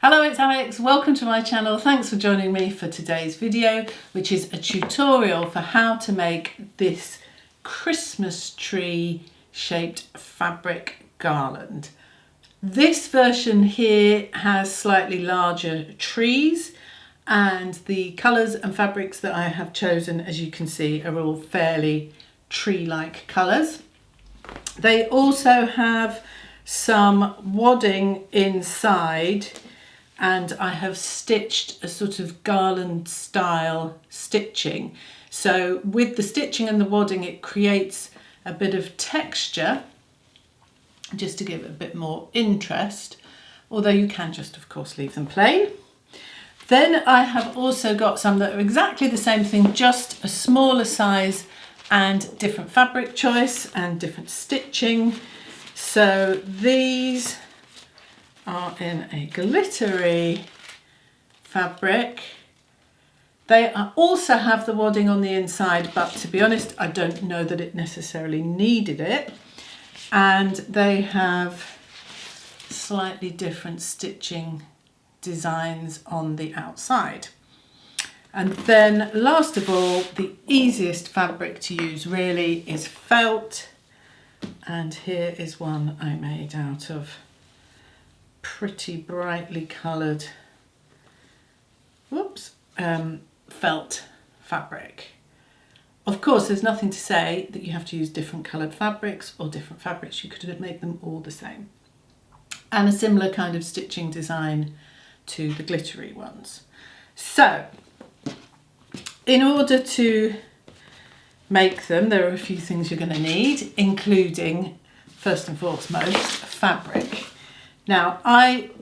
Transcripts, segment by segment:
Hello, it's Alex. Welcome to my channel. Thanks for joining me for today's video, which is a tutorial for how to make this Christmas tree shaped fabric garland. This version here has slightly larger trees, and the colours and fabrics that I have chosen, as you can see, are all fairly tree-like colours. They also have some wadding inside, and I have stitched a sort of garland style stitching. So with the stitching and the wadding, it creates a bit of texture just to give it a bit more interest, although you can just of course leave them plain. Then I have also got some that are exactly the same thing, just a smaller size and different fabric choice and different stitching. So these are in a glittery fabric. They also have the wadding on the inside, but to be honest, I don't know that it necessarily needed it. And they have slightly different stitching designs on the outside. And then last of all, the easiest fabric to use really is felt. And here is one I made out of pretty brightly coloured felt fabric. Of course, there's nothing to say that you have to use different coloured fabrics or different fabrics. You could have made them all the same. And a similar kind of stitching design to the glittery ones. So, in order to make them, there are a few things you're going to need, including, first and foremost, fabric. Now,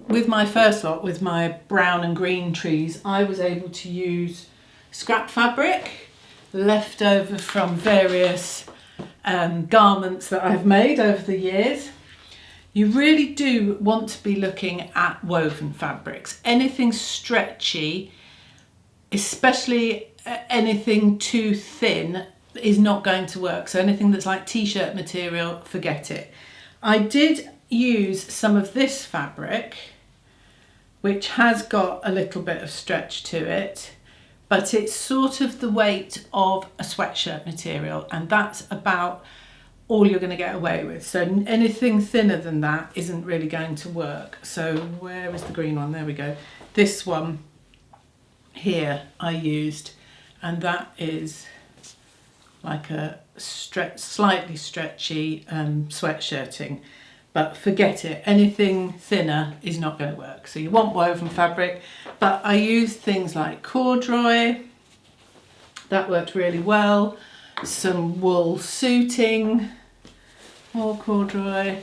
with my first lot, with my brown and green trees, I was able to use scrap fabric left over from various garments that I've made over the years. You really do want to be looking at woven fabrics. Anything stretchy, especially anything too thin, is not going to work. So anything that's like t-shirt material, forget it. I did use some of this fabric, which has got a little bit of stretch to it, but it's sort of the weight of a sweatshirt material, and that's about all you're going to get away with. So anything thinner than that isn't really going to work. So where is the green one? There we go. This one here I used, and that is like a slightly stretchy sweatshirting. But forget it, anything thinner is not going to work. So you want woven fabric, but I used things like corduroy, that worked really well, some wool suiting, more corduroy.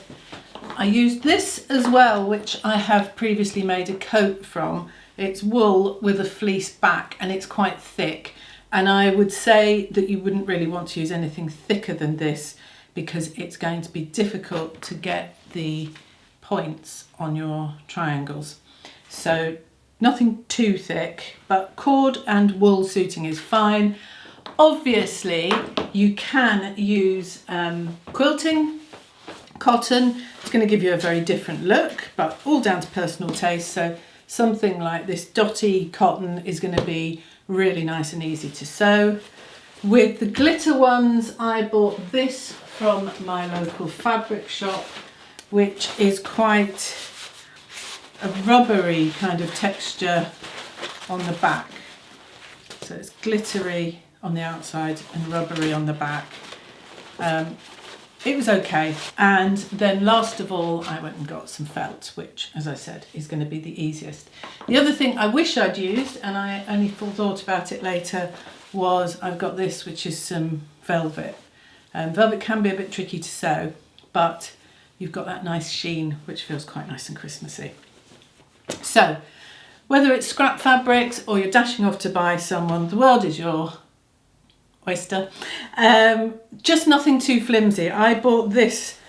I used this as well, which I have previously made a coat from. It's wool with a fleece back, and it's quite thick. And I would say that you wouldn't really want to use anything thicker than this, because it's going to be difficult to get the points on your triangles. So nothing too thick, but cord and wool suiting is fine. Obviously, you can use quilting cotton. It's going to give you a very different look, but all down to personal taste. So something like this dotty cotton is going to be really nice and easy to sew. With the glitter ones, I bought this from my local fabric shop, which is quite a rubbery kind of texture on the back. So it's glittery on the outside and rubbery on the back. It was okay. And then last of all, I went and got some felt, which, as I said, is going to be the easiest. The other thing I wish I'd used, and I only thought about it later, was I've got this, which is some velvet. Velvet can be a bit tricky to sew, but you've got that nice sheen, which feels quite nice and Christmassy. So, whether it's scrap fabrics or you're dashing off to buy someone, the world is your oyster. Just nothing too flimsy. I bought this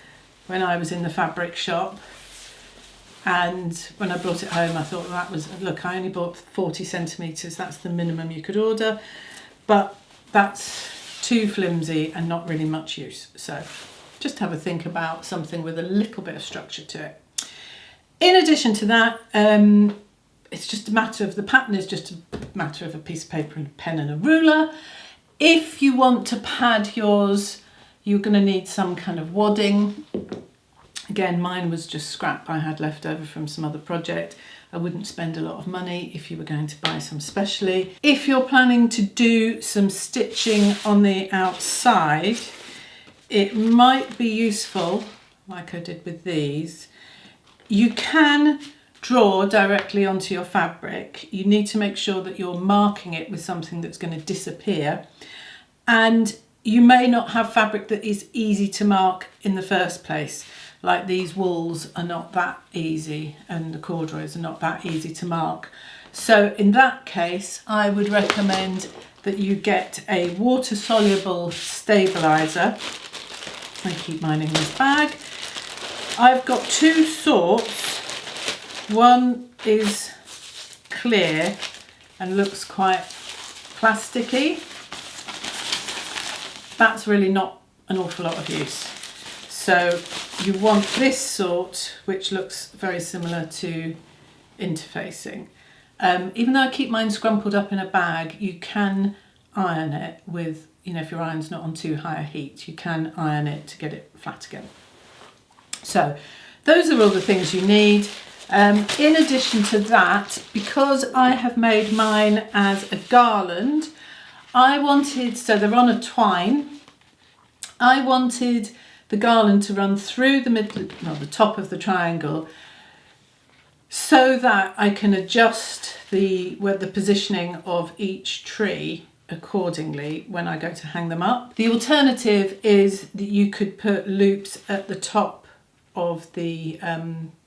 when I was in the fabric shop, and when I brought it home I thought that was, look, I only bought 40 centimetres, that's the minimum you could order, but that's too flimsy and not really much use. So just have a think about something with a little bit of structure to it. In addition to that, it's just a matter of, the pattern is just a matter of a piece of paper and a pen and a ruler. If you want to pad yours, you're going to need some kind of wadding. Again, mine was just scrap I had left over from some other project. I wouldn't spend a lot of money if you were going to buy some specially. If you're planning to do some stitching on the outside, it might be useful, like I did with these. You can draw directly onto your fabric. You need to make sure that you're marking it with something that's going to disappear. And you may not have fabric that is easy to mark in the first place. Like these wools are not that easy, and the corduroys are not that easy to mark. So in that case, I would recommend that you get a water-soluble stabiliser. I keep mine in this bag. I've got two sorts. One is clear and looks quite plasticky. That's really not an awful lot of use. So you want this sort, which looks very similar to interfacing. Even though I keep mine scrumpled up in a bag, you can iron it with, you know, if your iron's not on too high a heat, you can iron it to get it flat again. So those are all the things you need. In addition to that, because I have made mine as a garland, I wanted, so they're on a twine, I wanted the garland to run through the middle, no, the top of the triangle, so that I can adjust the positioning of each tree accordingly when I go to hang them up. The alternative is that you could put loops at the top of the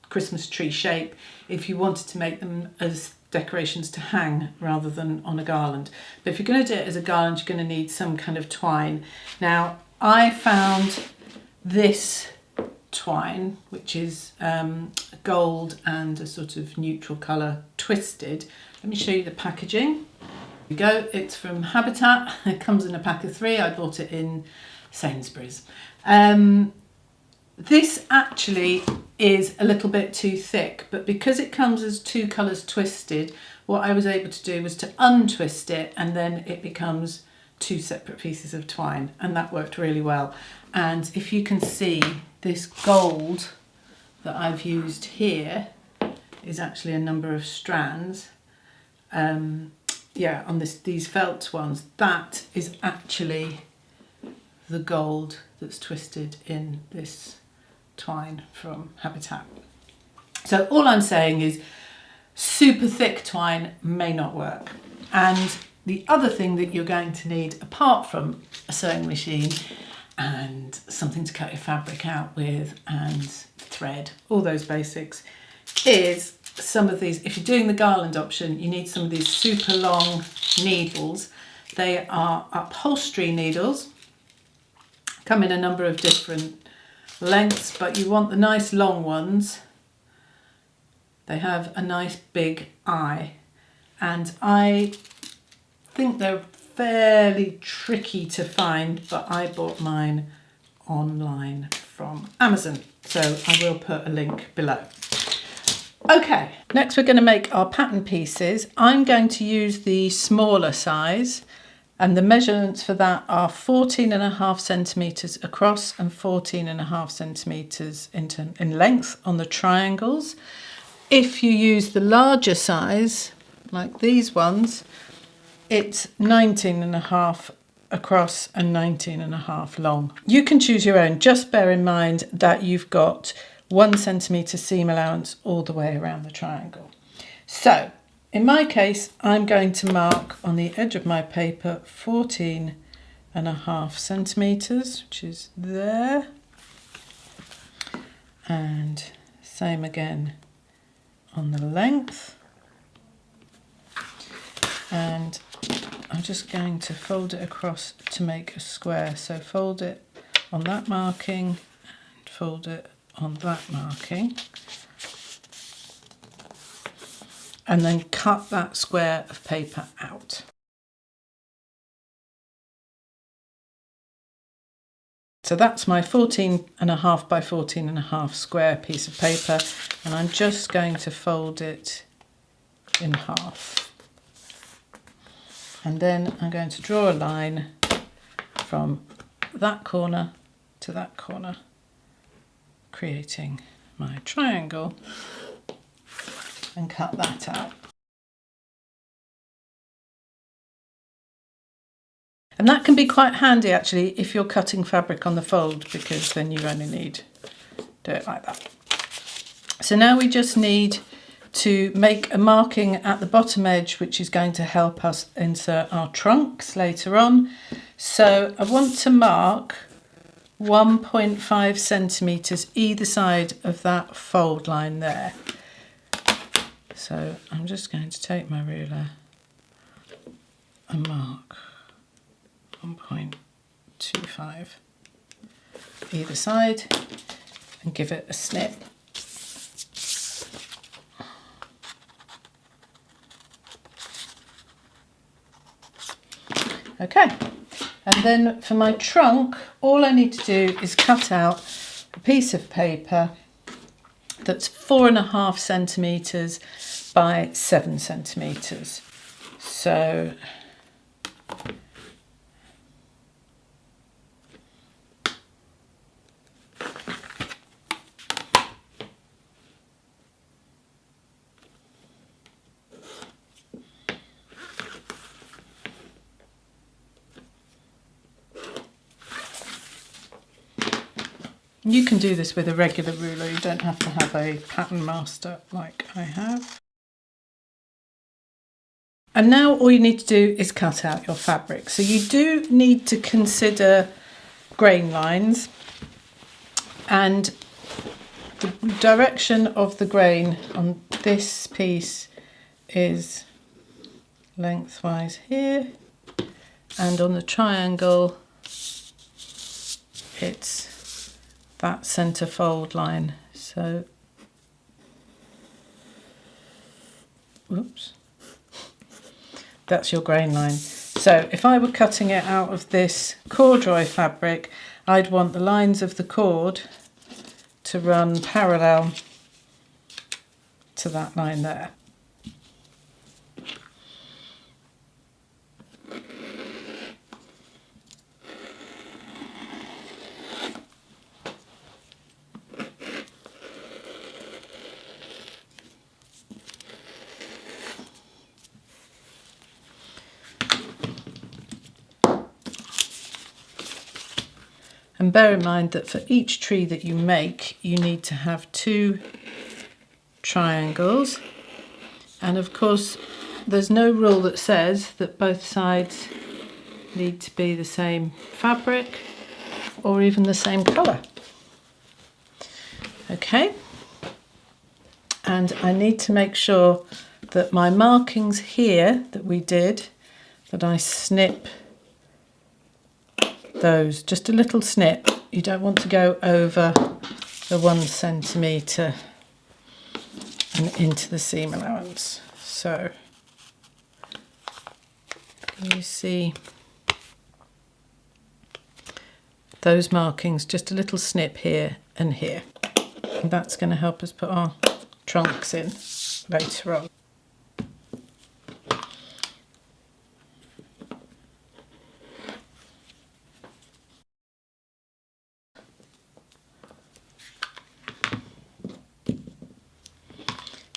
Christmas tree shape if you wanted to make them as decorations to hang rather than on a garland. But if you're going to do it as a garland, you're going to need some kind of twine. Now, I found this twine, which is gold and a sort of neutral colour twisted. Let me show you the packaging. Here we go. It's from Habitat. It comes in a pack of 3. I bought it in Sainsbury's. This actually is a little bit too thick, but because it comes as 2 colours twisted, what I was able to do was to untwist it, and then it becomes 2 separate pieces of twine, and that worked really well. And if you can see, this gold that I've used here is actually a number of strands. Yeah, on these felt ones, that is actually the gold that's twisted in this twine from Habitat. So all I'm saying is super thick twine may not work. And the other thing that you're going to need, apart from a sewing machine and something to cut your fabric out with and thread, all those basics, is some of these. If you're doing the garland option, you need some of these super long needles. They are upholstery needles, come in a number of different lengths, but you want the nice long ones. They have a nice big eye, and I think they're fairly tricky to find, but I bought mine online from Amazon, so I will put a link below. Okay, next we're going to make our pattern pieces. I'm going to use the smaller size, and the measurements for that are 14.5 centimetres across and 14.5 centimetres in length on the triangles. If you use the larger size, like these ones, it's 19.5 across and 19.5 long. You can choose your own. Just bear in mind that you've got 1 centimetre seam allowance all the way around the triangle. So in my case, I'm going to mark on the edge of my paper 14.5 centimetres, which is there. And same again on the length. And I'm just going to fold it across to make a square. So fold it on that marking and fold it on that marking. And then cut that square of paper out. So that's my 14.5 by 14.5 square piece of paper, and I'm just going to fold it in half. And then I'm going to draw a line from that corner to that corner, creating my triangle, and cut that out. And that can be quite handy actually if you're cutting fabric on the fold, because then you only need to do it like that. So now we just need to make a marking at the bottom edge, which is going to help us insert our trunks later on. So I want to mark 1.5 centimetres either side of that fold line there. So I'm just going to take my ruler and mark 1.25 either side and give it a snip. Okay, and then for my trunk, all I need to do is cut out a piece of paper that's 4.5 centimetres by 7 centimetres. So you can do this with a regular ruler, you don't have to have a pattern master like I have. And now all you need to do is cut out your fabric. So you do need to consider grain lines, and the direction of the grain on this piece is lengthwise here, and on the triangle it's that centre fold line. So, whoops, that's your grain line. So if I were cutting it out of this corduroy fabric, I'd want the lines of the cord to run parallel to that line there. And bear in mind that for each tree that you make, you need to have 2 triangles. And of course, there's no rule that says that both sides need to be the same fabric or even the same colour. Okay. And I need to make sure that my markings here that we did, that I snip those, just a little snip. You don't want to go over the 1 centimetre and into the seam allowance. So can you see those markings, just a little snip here and here, and that's going to help us put our trunks in later on.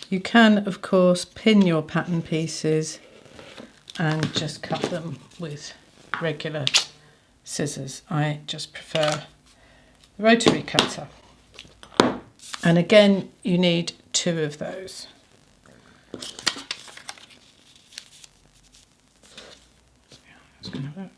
You can, of course, pin your pattern pieces and just cut them with regular scissors. I just prefer the rotary cutter. And again, you need 2 of those. That's going to work.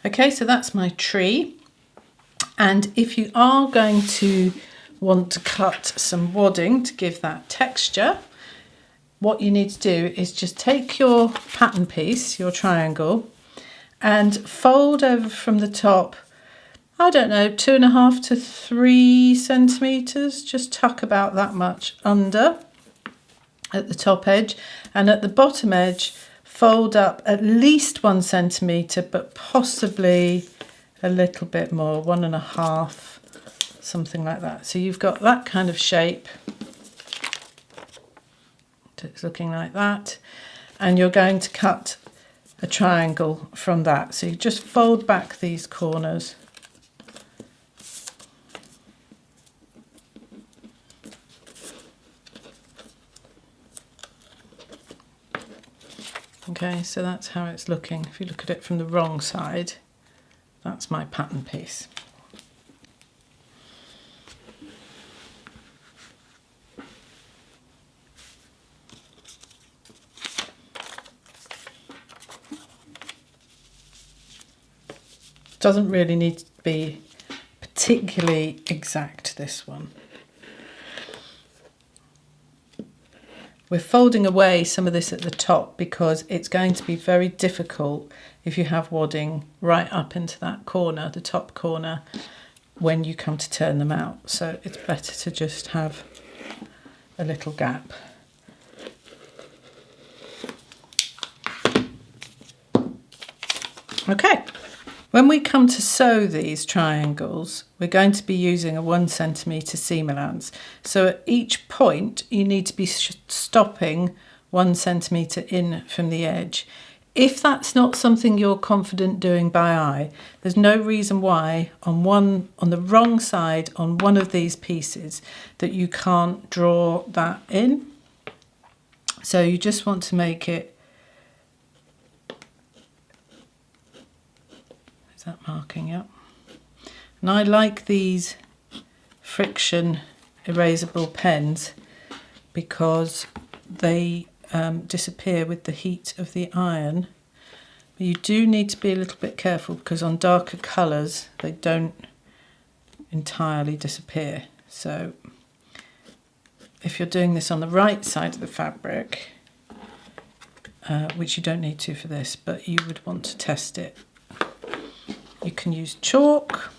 Okay, so that's my tree, and if you are going to want to cut some wadding to give that texture, what you need to do is just take your pattern piece, your triangle, and fold over from the top, I don't know, 2.5 to 3 centimetres, just tuck about that much under at the top edge, and at the bottom edge fold up at least 1 centimetre, but possibly a little bit more, 1.5, something like that. So you've got that kind of shape. It's looking like that. And you're going to cut a triangle from that. So you just fold back these corners. Okay, so that's how it's looking. If you look at it from the wrong side, that's my pattern piece. Doesn't really need to be particularly exact, this one. We're folding away some of this at the top because it's going to be very difficult if you have wadding right up into that corner, the top corner, when you come to turn them out. So it's better to just have a little gap. Okay. When we come to sew these triangles, we're going to be using a 1 centimetre seam allowance. So at each point, you need to be stopping 1 centimetre in from the edge. If that's not something you're confident doing by eye, there's no reason why on the wrong side on one of these pieces that you can't draw that in. So you just want to make it. That marking up. And I like these friction erasable pens because they disappear with the heat of the iron. But you do need to be a little bit careful because on darker colours they don't entirely disappear. So if you're doing this on the right side of the fabric, which you don't need to for this, but you would want to test it. You can use chalk,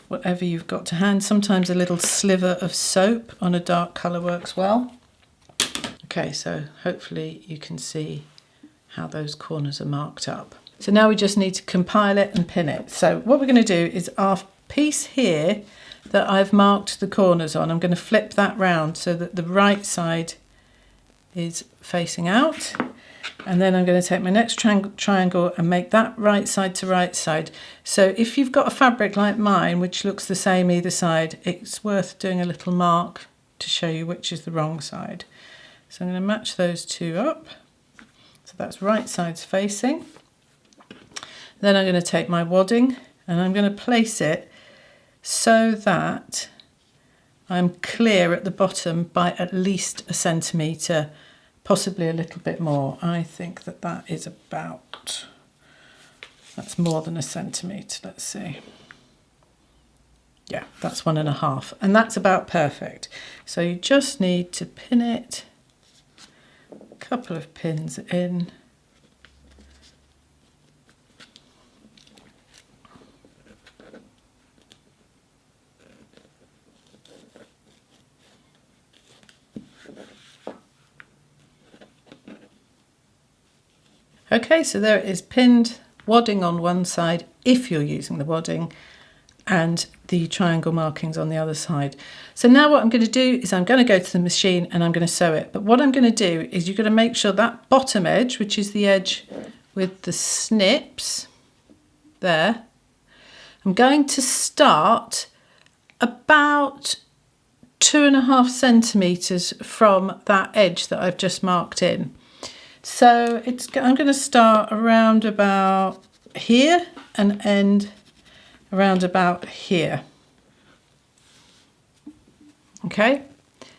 whatever you've got to hand. Sometimes a little sliver of soap on a dark colour works well. Okay, so hopefully you can see how those corners are marked up. So now we just need to compile it and pin it. So what we're going to do is our piece here that I've marked the corners on, I'm going to flip that round so that the right side is facing out. And then I'm going to take my next triangle and make that right side to right side. So if you've got a fabric like mine, which looks the same either side, it's worth doing a little mark to show you which is the wrong side. So I'm going to match those two up. So that's right sides facing. Then I'm going to take my wadding and I'm going to place it so that I'm clear at the bottom by at least 1 centimetre, possibly a little bit more. I think that that is about, that's more than 1 centimetre, let's see. Yeah, that's 1.5, and that's about perfect. So you just need to pin it, a couple of pins in. Okay, so there it is pinned, wadding on one side, if you're using the wadding, and the triangle markings on the other side. So now what I'm going to do is I'm going to go to the machine and I'm going to sew it. But what I'm going to do is you're going to make sure that bottom edge, which is the edge with the snips, there, I'm going to start about 2.5 centimetres from that edge that I've just marked in. So I'm going to start around about here and end around about here. Okay,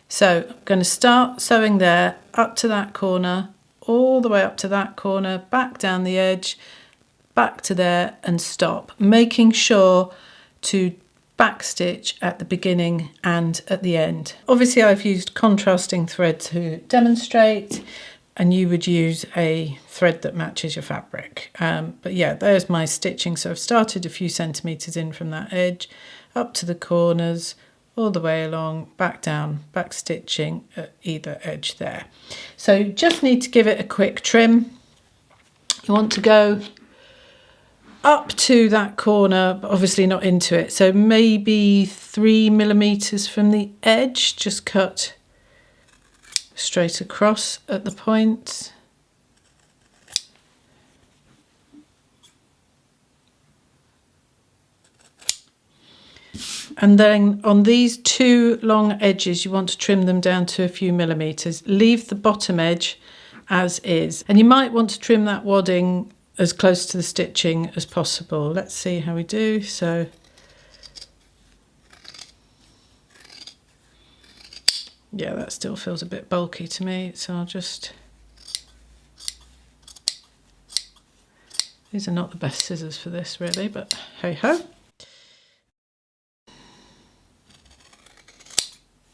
so I'm going to start sewing there up to that corner, all the way up to that corner, back down the edge, back to there and stop, making sure to backstitch at the beginning and at the end. Obviously I've used contrasting thread to demonstrate, and you would use a thread that matches your fabric. But yeah, there's my stitching. So I've started a few centimetres in from that edge, up to the corners, all the way along, back down, back stitching at either edge there. So you just need to give it a quick trim. You want to go up to that corner, but obviously not into it. So maybe 3 millimeters from the edge, just cut straight across at the point. And then on these two long edges, you want to trim them down to a few millimeters. Leave the bottom edge as is. And you might want to trim that wadding as close to the stitching as possible. Let's see how we do. So yeah, that still feels a bit bulky to me. So I'll just, these are not the best scissors for this really, but hey ho.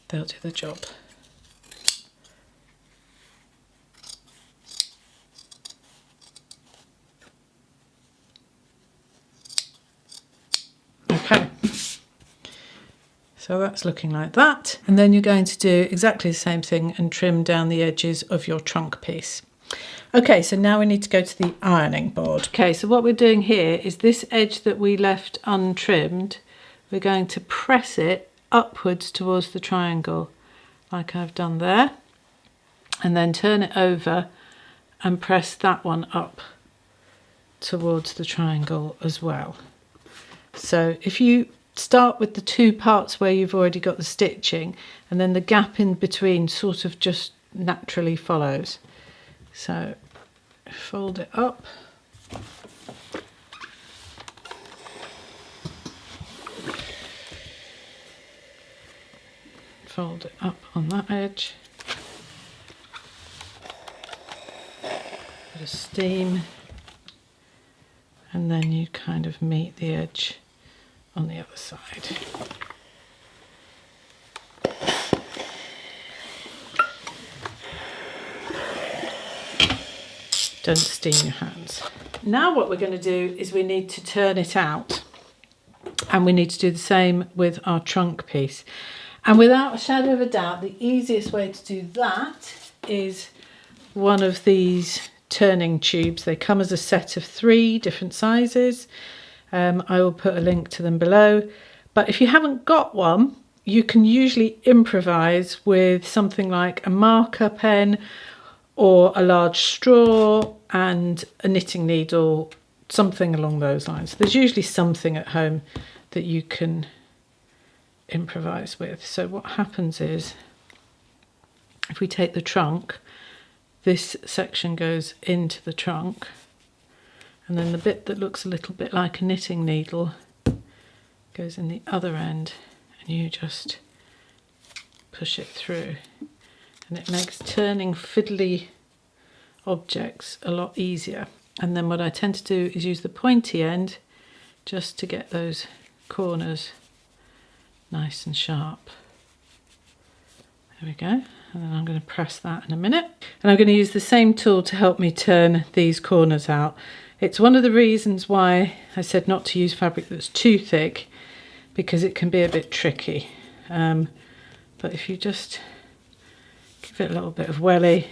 They'll do the job. Okay, so that's looking like that. And then you're going to do exactly the same thing and trim down the edges of your trunk piece. Okay, so now we need to go to the ironing board. Okay, so what we're doing here is this edge that we left untrimmed, we're going to press it upwards towards the triangle like I've done there, and then turn it over and press that one up towards the triangle as well. So if you start with the two parts where you've already got the stitching, and then the gap in between sort of just naturally follows. So fold it up. Fold it up on that edge. Bit of steam. And then you kind of meet the edge on the other side. Don't steam your hands. Now what we're going to do is we need to turn it out, and we need to do the same with our trunk piece. And without a shadow of a doubt, the easiest way to do that is one of these turning tubes. They come as a set of 3 different sizes. I will put a link to them below. But if you haven't got one, you can usually improvise with something like a marker pen or a large straw and a knitting needle, something along those lines. There's usually something at home that you can improvise with. So what happens is, if we take the trunk, this section goes into the trunk, and then the bit that looks a little bit like a knitting needle goes in the other end, and you just push it through, and it makes turning fiddly objects a lot easier. And then what I tend to do is use the pointy end just to get those corners nice and sharp. There we go. And then I'm going to press that in a minute. And I'm going to use the same tool to help me turn these corners out. It's one of the reasons why I said not to use fabric that's too thick, because it can be a bit tricky. But if you just give it a little bit of welly,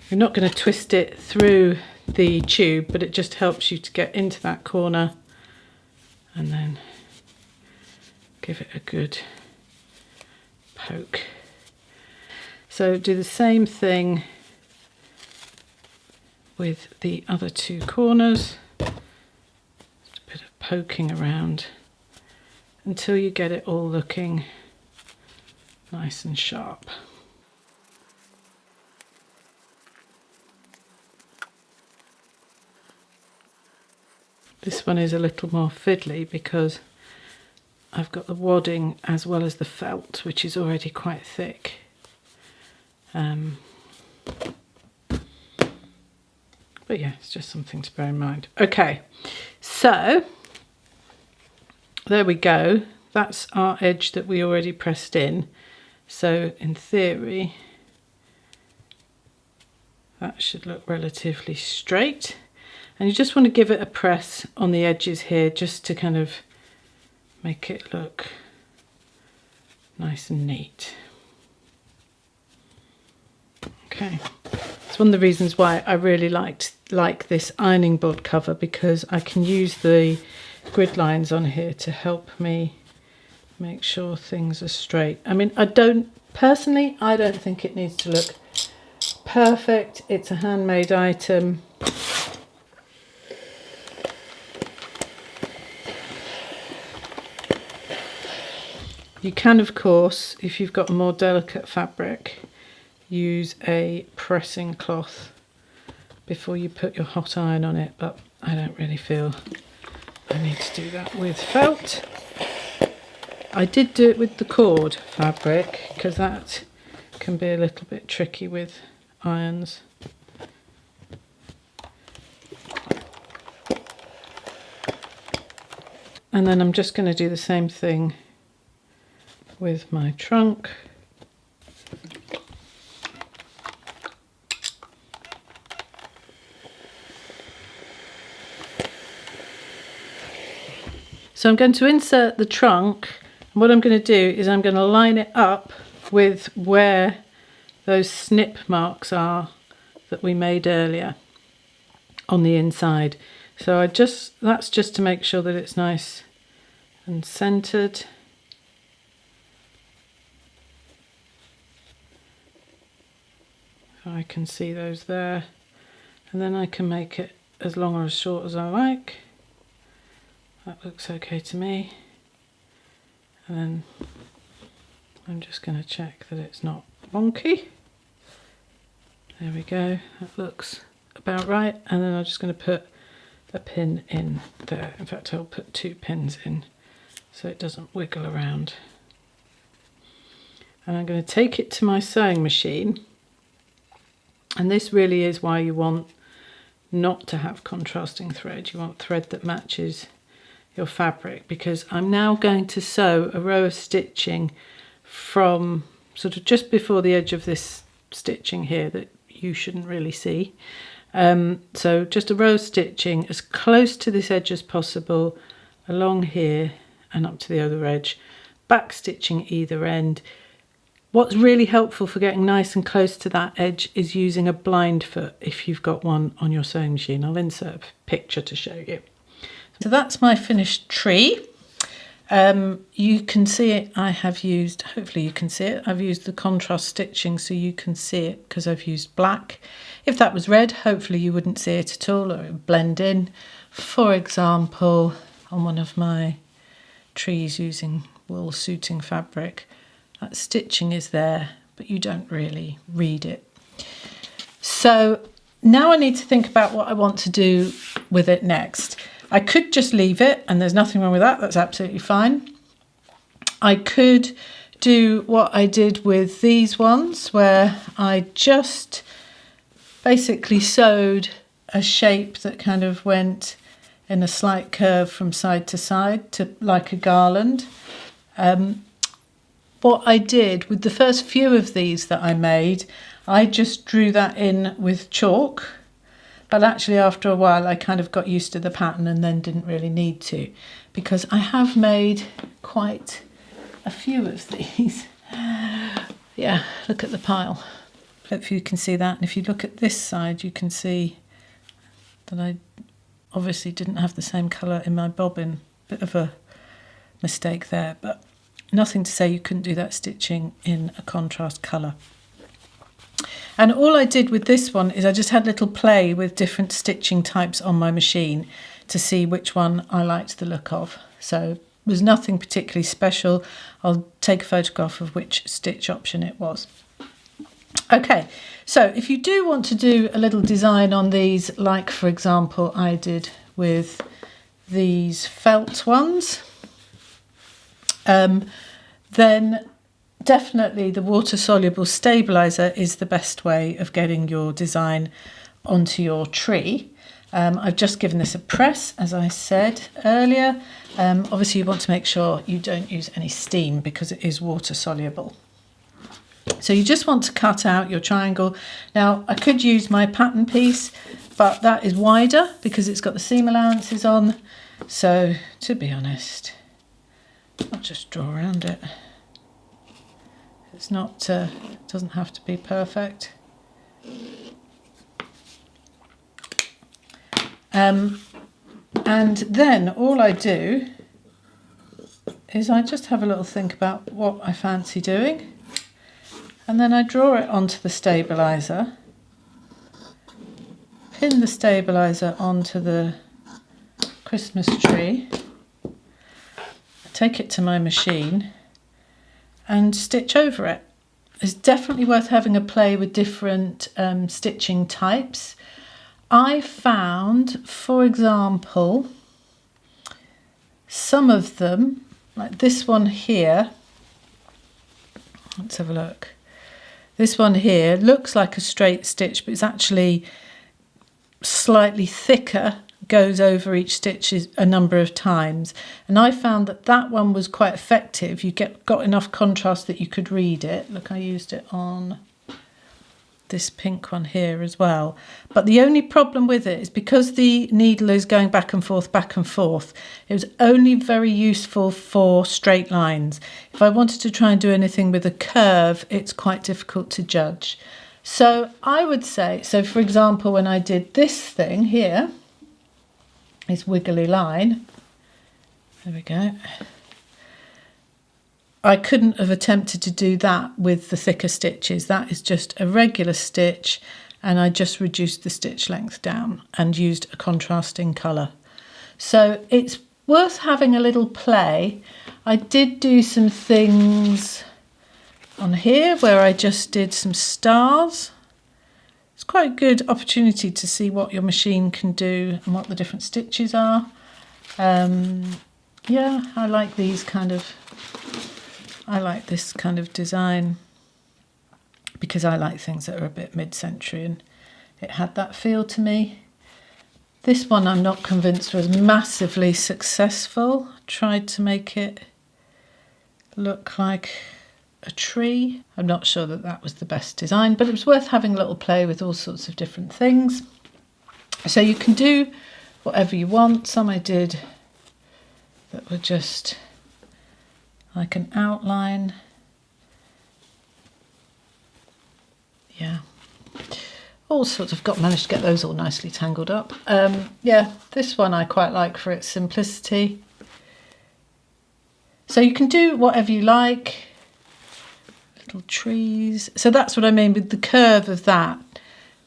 you're not going to twist it through the tube, but it just helps you to get into that corner, and then give it a good poke. So do the same thing with the other 2 corners. Just a bit of poking around until you get it all looking nice and sharp. This one is a little more fiddly because I've got the wadding as well as the felt, which is already quite thick. But yeah, it's just something to bear in mind. Okay, so there we go. That's our edge that we already pressed in. So in theory, that should look relatively straight. And you just want to give it a press on the edges here just to kind of make it look nice and neat. Okay, it's one of the reasons why I really like this ironing board cover, because I can use the grid lines on here to help me make sure things are straight. I mean, personally, I don't think it needs to look perfect. It's a handmade item. You can, of course, if you've got a more delicate fabric, use a pressing cloth before you put your hot iron on it, but I don't really feel I need to do that with felt. I did do it with the cord fabric because that can be a little bit tricky with irons. And then I'm just going to do the same thing with my trunk. So I'm going to insert the trunk, and what I'm going to do is I'm going to line it up with where those snip marks are that we made earlier on the inside. So that's just to make sure that it's nice and centered. I can see those there, and then I can make it as long or as short as I like. That looks okay to me. And then I'm just going to check that it's not wonky. There we go, that looks about right. And then I'm just going to put a pin in there. In fact, I'll put 2 pins in so it doesn't wiggle around. And I'm going to take it to my sewing machine. And this really is why you want not to have contrasting thread. You want thread that matches your fabric, because I'm now going to sew a row of stitching from sort of just before the edge of this stitching here that you shouldn't really see. So just a row of stitching as close to this edge as possible along here and up to the other edge, back stitching either end. What's really helpful for getting nice and close to that edge is using a blind foot if you've got one on your sewing machine. I'll insert a picture to show you. So that's my finished tree. You can see it, I have used, hopefully you can see it, I've used the contrast stitching so you can see it because I've used black. If that was red, hopefully you wouldn't see it at all, or it would blend in. For example, on one of my trees using wool suiting fabric, that stitching is there, but you don't really read it. So now I need to think about what I want to do with it next. I could just leave it, and there's nothing wrong with that, that's absolutely fine. I could do what I did with these ones, where I just basically sewed a shape that kind of went in a slight curve from side to side, to like a garland. What I did with the first few of these that I made, I just drew that in with chalk. But actually after a while I kind of got used to the pattern and then didn't really need to, because I have made quite a few of these. Yeah, look at the pile. Hopefully you can see that. And if you look at this side, you can see that I obviously didn't have the same colour in my bobbin. Bit of a mistake there, but nothing to say you couldn't do that stitching in a contrast colour. And all I did with this one is I just had a little play with different stitching types on my machine to see which one I liked the look of. So there's nothing particularly special. I'll take a photograph of which stitch option it was. Okay, so if you do want to do a little design on these, like for example I did with these felt ones, then definitely the water-soluble Stabiliser is the best way of getting your design onto your tree. I've just given this a press, as I said earlier. Obviously you want to make sure you don't use any steam because it is water-soluble. So you just want to cut out your triangle. Now I could use my pattern piece, but that is wider because it's got the seam allowances on. So to be honest, I'll just draw around it. It's not, doesn't have to be perfect. And then all I do is I just have a little think about what I fancy doing, and then I draw it onto the stabiliser, pin the stabiliser onto the Christmas tree, take it to my machine and stitch over it. It's definitely worth having a play with different stitching types. I found, for example, some of them, like this one here, let's have a look. This one here looks like a straight stitch, but it's actually slightly thicker, goes over each stitch a number of times. And I found that that one was quite effective. You got enough contrast that you could read it. Look, I used it on this pink one here as well. But the only problem with it is because the needle is going back and forth, it was only very useful for straight lines. If I wanted to try and do anything with a curve, it's quite difficult to judge. So I would say, so for example, when I did this thing here, this wiggly line, there we go, I couldn't have attempted to do that with the thicker stitches. That is just a regular stitch, and I just reduced the stitch length down and used a contrasting colour. So it's worth having a little play. I did do some things on here where I just did some stars. It's quite a good opportunity to see what your machine can do and what the different stitches are. Yeah, I like these kind of, I like this kind of design because I like things that are a bit mid-century, and it had that feel to me. This one I'm not convinced was massively successful. I tried to make it look like a tree. I'm not sure that that was the best design, but it was worth having a little play with all sorts of different things. So you can do whatever you want. Some I did that were just like an outline. Yeah, all sorts of managed to get those all nicely tangled up. Yeah, this one I quite like for its simplicity. So you can do whatever you like. Little trees. So that's what I mean with the curve of that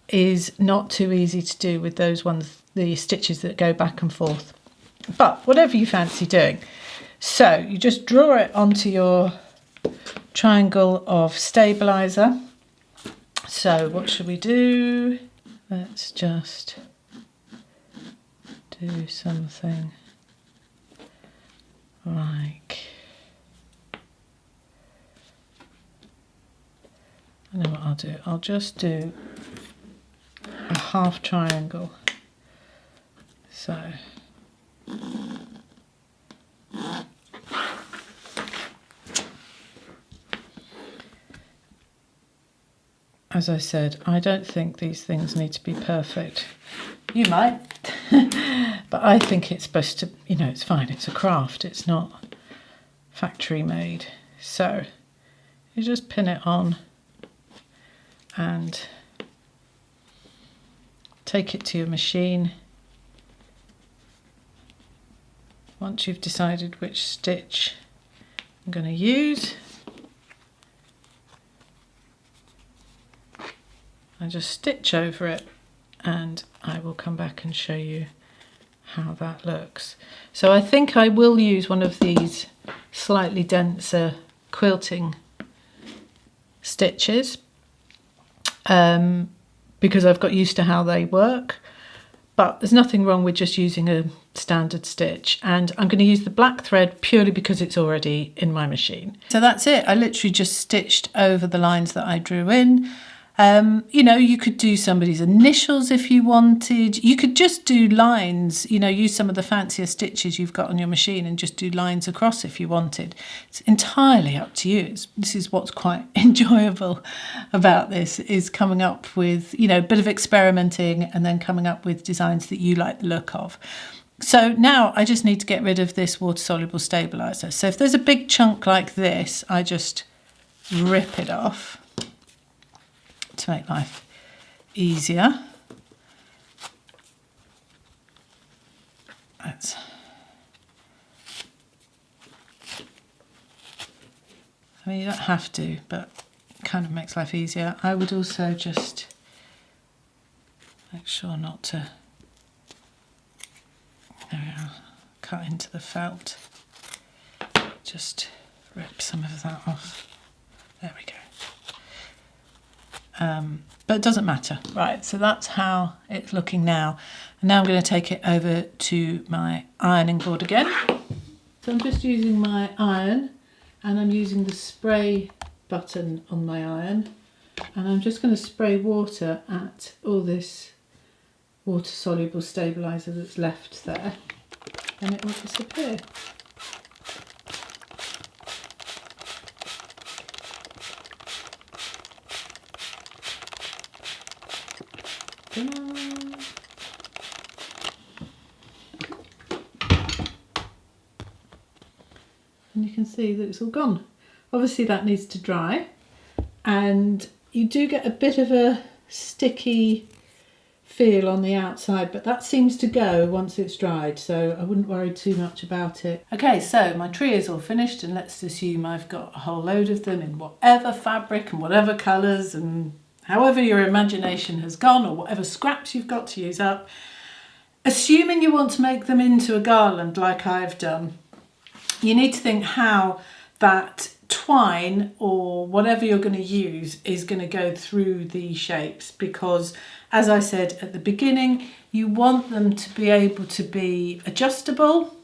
is not too easy to do with those ones, the stitches that go back and forth. But whatever you fancy doing. So you just draw it onto your triangle of Stabiliser. So what should we do? Let's just do something like, I know what I'll do. I'll just do a half triangle. So as I said, I don't think these things need to be perfect. You might, but I think it's supposed to, you know, it's fine. It's a craft. It's not factory made. So you just pin it on and take it to your machine. Once you've decided which stitch I'm going to use, I just stitch over it, and I will come back and show you how that looks. So I think I will use one of these slightly denser quilting stitches because I've got used to how they work, but there's nothing wrong with just using a standard stitch, and I'm going to use the black thread purely because it's already in my machine. So that's it. I literally just stitched over the lines that I drew in. You know, you could do somebody's initials if you wanted. You could just do lines, you know, use some of the fancier stitches you've got on your machine and just do lines across if you wanted. It's entirely up to you. This is what's quite enjoyable about this, is coming up with, you know, a bit of experimenting and then coming up with designs that you like the look of. So now I just need to get rid of this water-soluble stabiliser. So if there's a big chunk like this, I just rip it off to make life easier. I mean, you don't have to, but it kind of makes life easier. I would also just make sure not to cut into the felt. Just rip some of that off. There we go. But it doesn't matter. Right, so that's how it's looking now. And now I'm going to take it over to my ironing board again. So I'm just using my iron, and I'm using the spray button on my iron, and I'm just going to spray water at all this water soluble stabiliser that's left there, and it will disappear. And you can see that it's all gone. Obviously that needs to dry, and you do get a bit of a sticky feel on the outside, but that seems to go once it's dried, so I wouldn't worry too much about it. Okay, so my tree is all finished, and let's assume I've got a whole load of them in whatever fabric and whatever colours and however your imagination has gone, or whatever scraps you've got to use up. Assuming you want to make them into a garland like I've done, you need to think how that twine or whatever you're going to use is going to go through these shapes, because as I said at the beginning, you want them to be able to be adjustable,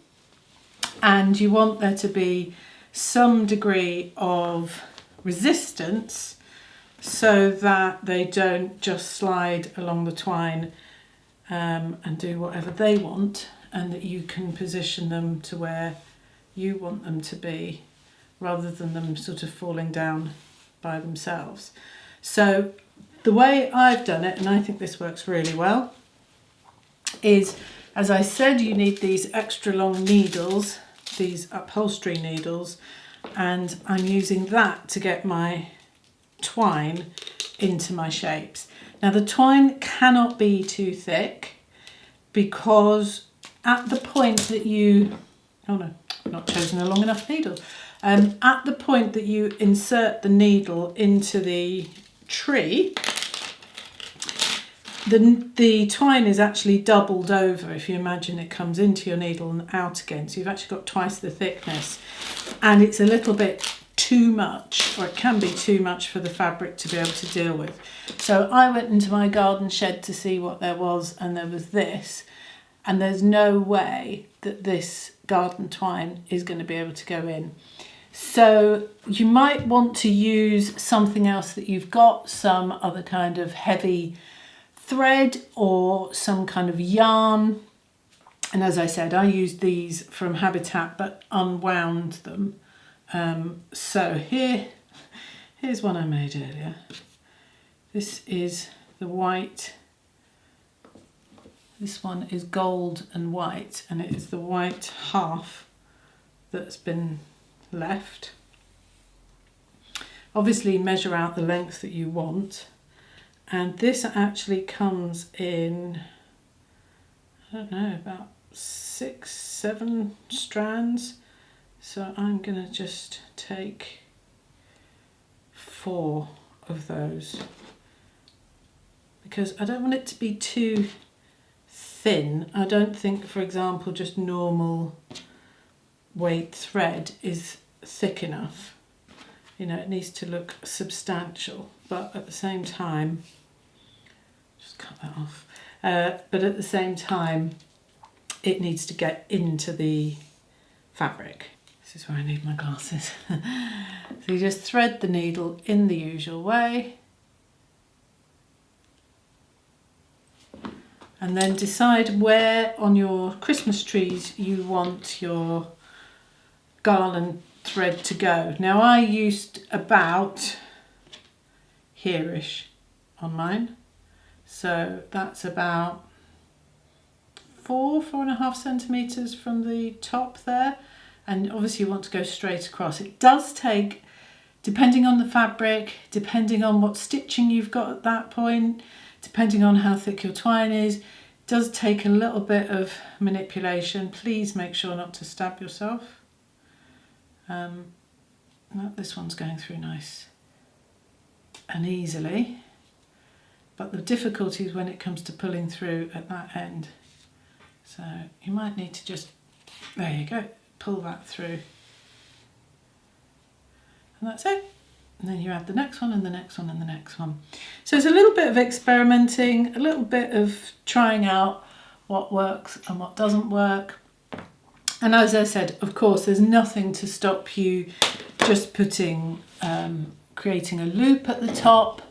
and you want there to be some degree of resistance so that they don't just slide along the twine and do whatever they want, and that you can position them to where you want them to be, rather than them sort of falling down by themselves. So the way I've done it, and I think this works really well, is, as I said, you need these extra long needles, these upholstery needles, and I'm using that to get my twine into my shapes. Now the twine cannot be too thick, because at the point that you, oh no, I've not chosen a long enough needle. At the point that you insert the needle into the tree, the twine is actually doubled over. If you imagine, it comes into your needle and out again, so you've actually got twice the thickness, and it's a little bit too much, or it can be too much for the fabric to be able to deal with. So I went into my garden shed to see what there was, and there was this, and there's no way that this garden twine is going to be able to go in. So you might want to use something else that you've got, some other kind of heavy thread or some kind of yarn. And as I said, I used these from Habitat but unwound them. So here's one I made earlier. This is the white. This one is gold and white, and it is the white half that's been left. Obviously measure out the length that you want, and this actually comes in, I don't know, about 6-7 strands. So I'm going to just take 4 of those, because I don't want it to be too thin. I don't think, for example, just normal weight thread is thick enough. You know, it needs to look substantial, but at the same time, just cut that off. But at the same time, it needs to get into the fabric. This is where I need my glasses. So you just thread the needle in the usual way, and then decide where on your Christmas trees you want your garland thread to go. Now I used about here-ish on mine, so that's about 4.5 centimetres from the top there, and obviously you want to go straight across. It does take depending on the fabric, depending on what stitching you've got at that point, depending on how thick your twine is, it does take a little bit of manipulation. Please make sure not to stab yourself. This one's going through nice and easily, but the difficulty is when it comes to pulling through at that end. So you might need to just, there you go, pull that through. And that's it. And then you add the next one and the next one and the next one. So it's a little bit of experimenting, a little bit of trying out what works and what doesn't work. And as I said, of course, there's nothing to stop you just putting, creating a loop at the top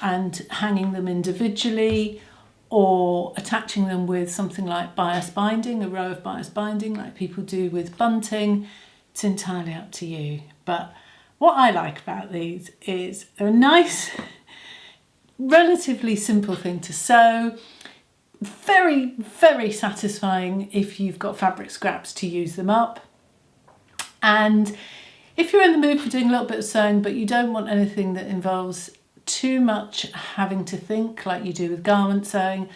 and hanging them individually, or attaching them with something like bias binding, a row of bias binding like people do with bunting. It's entirely up to you. But what I like about these is they're a nice, relatively simple thing to sew. Very, very satisfying if you've got fabric scraps to use them up. And if you're in the mood for doing a little bit of sewing, but you don't want anything that involves too much having to think like you do with garment sewing,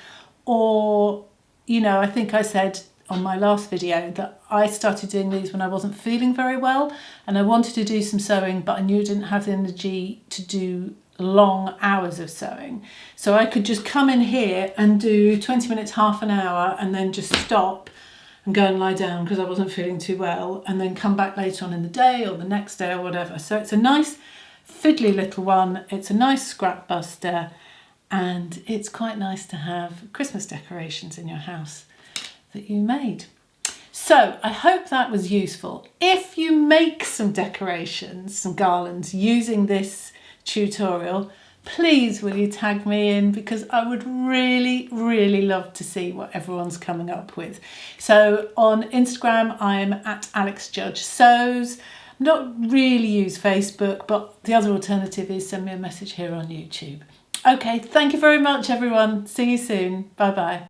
or, you know, I think I said on my last video that I started doing these when I wasn't feeling very well and I wanted to do some sewing, but I knew I didn't have the energy to do long hours of sewing. So I could just come in here and do 20 minutes, half an hour, and then just stop and go and lie down because I wasn't feeling too well, and then come back later on in the day or the next day or whatever. So it's a nice fiddly little one. It's a nice scrap buster, and it's quite nice to have Christmas decorations in your house that you made. So I hope that was useful. If you make some decorations, some garlands using this tutorial, please will you tag me in, because I would really, really love to see what everyone's coming up with. So on Instagram, I'm at Alex Judge Sews. Not really use Facebook, but the other alternative is send me a message here on YouTube. Okay, thank you very much, everyone. See you soon. Bye bye.